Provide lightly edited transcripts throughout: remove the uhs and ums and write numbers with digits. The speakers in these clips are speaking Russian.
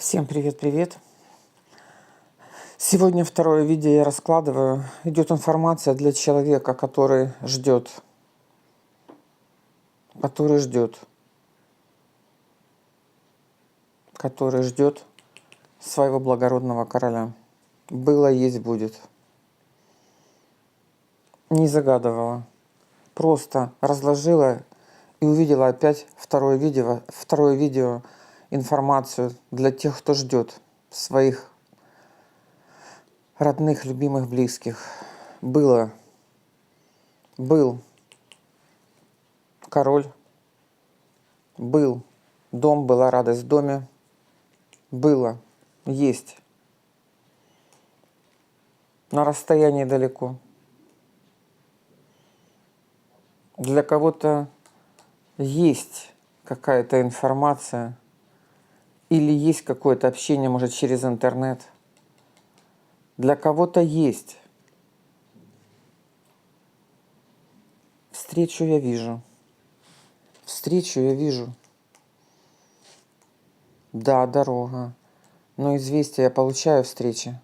Всем привет-привет! Сегодня второе видео я раскладываю. Идет информация для человека, который ждет своего благородного короля. Было, есть, будет. Не загадывала. Просто разложила и увидела опять второе видео информацию для тех, кто ждет своих родных, любимых, близких. Был король, был дом, была радость в доме, было, есть, на расстоянии далеко. Для кого-то есть какая-то информация или есть какое-то общение, может, через интернет. Для кого-то есть. Встречу я вижу. Да, дорога. Но известие я получаю встречи.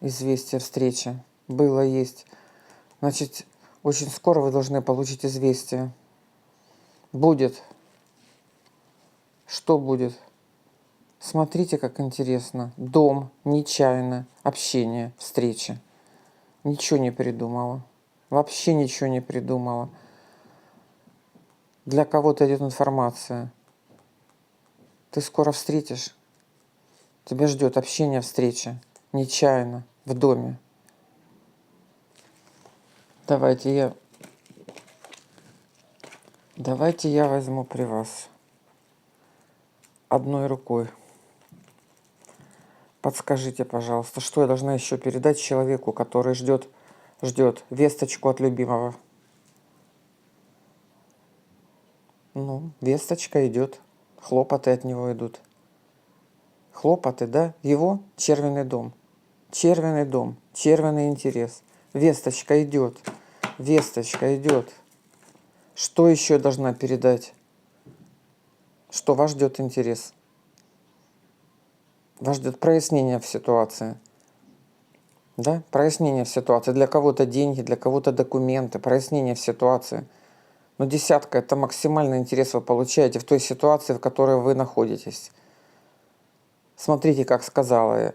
Известие встречи. Было, есть. Значит, очень скоро вы должны получить известие. Будет. Что будет? Смотрите, как интересно. Дом, нечаянно, общение, встреча. Ничего не придумала. Вообще ничего не придумала. Для кого-то идет информация. Ты скоро встретишь. Тебя ждет общение, встреча. Нечаянно, в доме. Давайте я возьму при вас. Одной рукой. Подскажите, пожалуйста, что я должна еще передать человеку, который ждет весточку от любимого? Ну, весточка идет. Хлопоты от него идут. Хлопоты, да? Его червенный дом. Червенный интерес. Весточка идет. Что еще должна передать? Что вас ждет интерес? Вас ждет прояснение в ситуации. Да? Прояснение в ситуации. Для кого-то деньги, для кого-то документы. Прояснение в ситуации. Но десятка – это максимальный интерес вы получаете в той ситуации, в которой вы находитесь. Смотрите, как сказала я.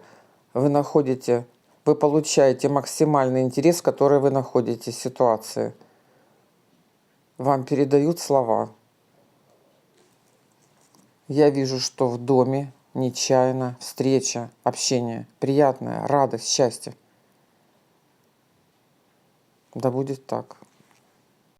Вы получаете максимальный интерес, в которой вы находитесь в ситуации. Вам передают слова. Я вижу, что в доме нечаянно встреча, общение, приятное, радость, счастье. Да будет так.